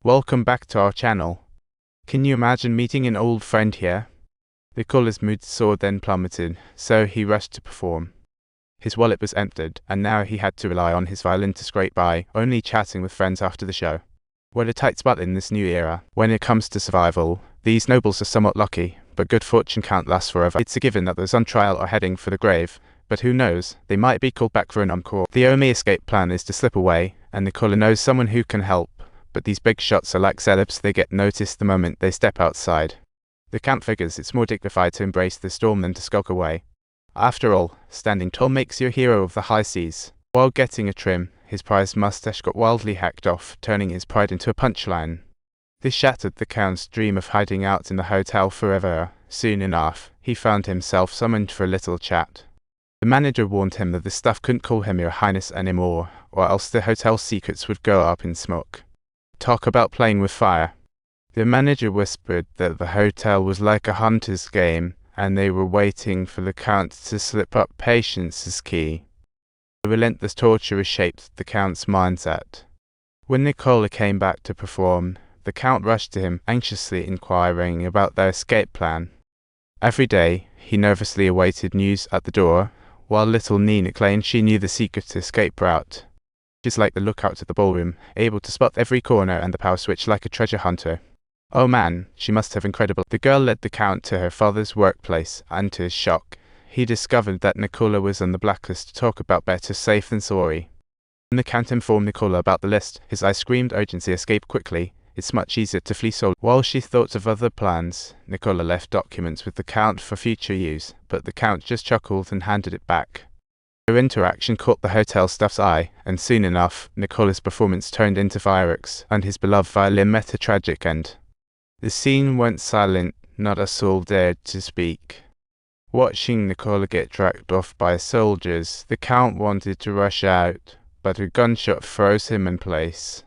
Welcome back to our channel. Can you imagine meeting an old friend here? Nicola's mood soared, then plummeted, so he rushed to perform. His wallet was emptied, and now he had to rely on his violin to scrape by, only chatting with friends after the show. What a tight spot in this new era. When it comes to survival, these nobles are somewhat lucky, but good fortune can't last forever. It's a given that those on trial are heading for the grave, but who knows, they might be called back for an encore. The only escape plan is to slip away, and Nicola knows someone who can help. But these big shots are like celebs, they get noticed the moment they step outside. The Count figures it's more dignified to embrace the storm than to skulk away. After all, standing tall makes you a hero of the high seas. While getting a trim, his prized mustache got wildly hacked off, turning his pride into a punchline. This shattered the Count's dream of hiding out in the hotel forever. Soon enough, he found himself summoned for a little chat. The manager warned him that the staff couldn't call him Your Highness anymore, or else the hotel's secrets would go up in smoke. Talk about playing with fire. The manager whispered that the hotel was like a hunter's game, and they were waiting for the Count to slip up. Patience is key. The relentless torture reshaped the Count's mindset. When Nicola came back to perform, the Count rushed to him, anxiously inquiring about their escape plan. Every day, he nervously awaited news at the door, while little Nina claimed she knew the secret escape route. She's like the lookout at the ballroom, able to spot every corner and the power switch like a treasure hunter. Oh man, she must have incredible. The girl led the Count to her father's workplace, and to his shock, he discovered that Nicola was on the blacklist. To talk about better safe than sorry. When the Count informed Nicola about the list, his eyes screamed urgency. Escape quickly. It's much easier to flee solo. While she thought of other plans, Nicola left documents with the Count for future use, but the Count just chuckled and handed it back. Their interaction caught the hotel staff's eye, and soon enough, Nicola's performance turned into fireworks, and his beloved violin met a tragic end. The scene went silent, not a soul dared to speak. Watching Nicola get dragged off by soldiers, the Count wanted to rush out, but a gunshot froze him in place.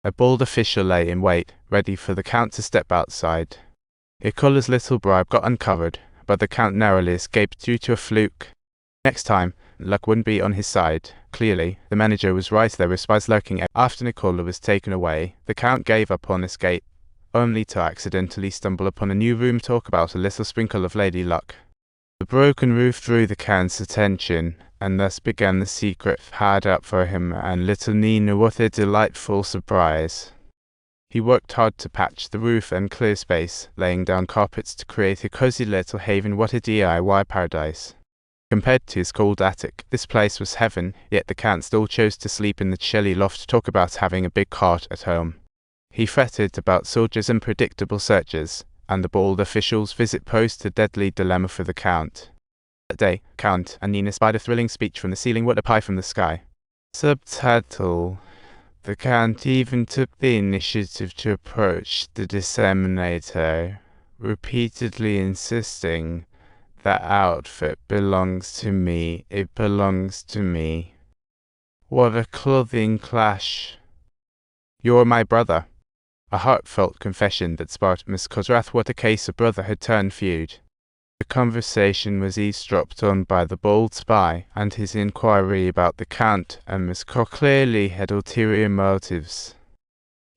A bold official lay in wait, ready for the Count to step outside. Nicola's little bribe got uncovered, but the Count narrowly escaped due to a fluke. Next time, luck wouldn't be on his side. Clearly, the manager was right, there were spies lurking. After Nicola was taken away, the Count gave up on escape, only to accidentally stumble upon a new room. Talk about a little sprinkle of lady luck. The broken roof drew the Count's attention, and thus began the secret had up for him and little Nina. What a delightful surprise. He worked hard to patch the roof and clear space, laying down carpets to create a cozy little haven. What a DIY paradise. Compared to his cold attic, this place was heaven, yet the Count still chose to sleep in the chilly loft. Talk about having a big cot at home. He fretted about soldiers and predictable searches, and the bold official's visit posed a deadly dilemma for the Count. That day, Count and Nina spied a thrilling speech from the ceiling. What a pie from the sky. Subtitle: the Count even took the initiative to approach the disseminator, repeatedly insisting, "That outfit belongs to me, it belongs to me." What a clothing clash. "You're my brother." A heartfelt confession that sparked Miss Cosrath. What a case of brotherhood turned feud. The conversation was eavesdropped on by the bold spy, and his inquiry about the Count and Miss Cor clearly had ulterior motives.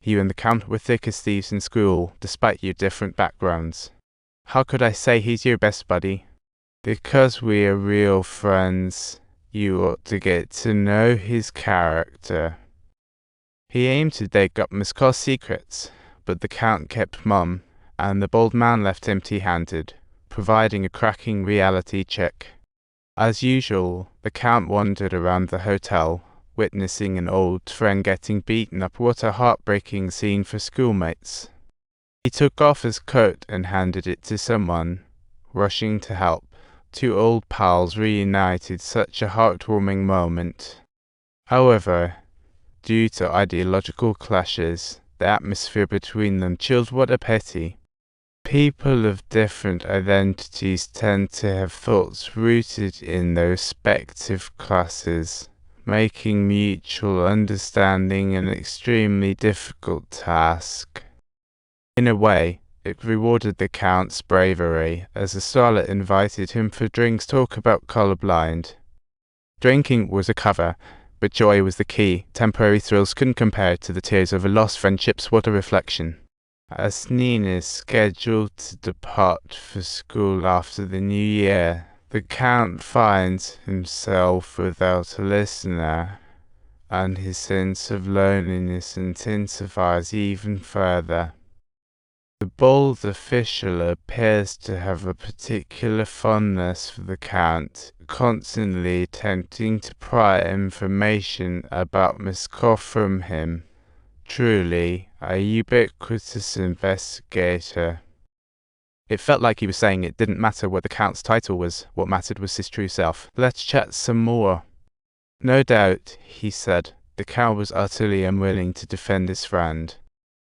"You and the Count were thick as thieves in school, despite your different backgrounds." "How could I say he's your best buddy?" "Because we are real friends, you ought to get to know his character." He aimed to dig up Miss Cor's secrets, but the Count kept mum, and the bold man left empty-handed, providing a cracking reality check. As usual, the Count wandered around the hotel, witnessing an old friend getting beaten up. What a heartbreaking scene for schoolmates. He took off his coat and handed it to someone, rushing to help. Two old pals reunited, such a heartwarming moment. However, due to ideological clashes, the atmosphere between them chilled. What a pity. People of different identities tend to have thoughts rooted in their respective classes, making mutual understanding an extremely difficult task. In a way, it rewarded the Count's bravery, as the starlet invited him for drinks. Talk about colorblind. Drinking was a cover, but joy was the key. Temporary thrills couldn't compare to the tears of a lost friendship's what a reflection. As Nina is scheduled to depart for school after the new year, the Count finds himself without a listener, and his sense of loneliness intensifies even further. The bold official appears to have a particular fondness for the Count, constantly attempting to pry information about Miss Cough from him. Truly, a ubiquitous investigator. It felt like he was saying it didn't matter what the Count's title was, what mattered was his true self. Let's chat some more. No doubt, he said, the Count was utterly unwilling to defend his friend.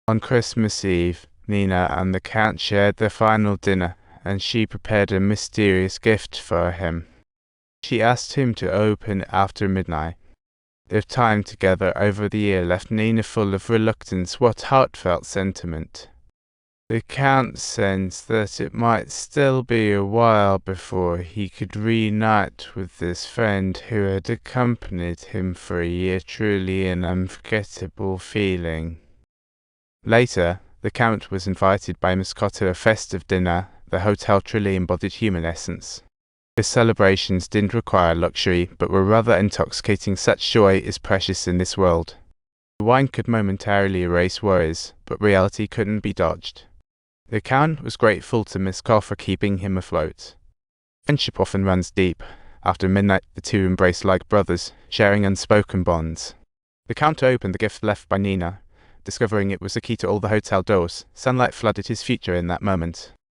On Christmas Eve, Nina and the Count shared their final dinner, and she prepared a mysterious gift for him. She asked him to open after midnight. Their time together over the year left Nina full of reluctance, what heartfelt sentiment. The Count sensed that it might still be a while before he could reunite with this friend who had accompanied him for a year, truly an unforgettable feeling. Later, the Count was invited by Miss Cotter to a festive dinner. The hotel truly embodied human essence. His celebrations didn't require luxury, but were rather intoxicating. Such joy is precious in this world. The wine could momentarily erase worries, but reality couldn't be dodged. The Count was grateful to Miss Cough for keeping him afloat. Friendship often runs deep. After midnight, the two embraced like brothers, sharing unspoken bonds. The Count opened the gift left by Nina, discovering it was the key to all the hotel doors. Sunlight flooded his future in that moment.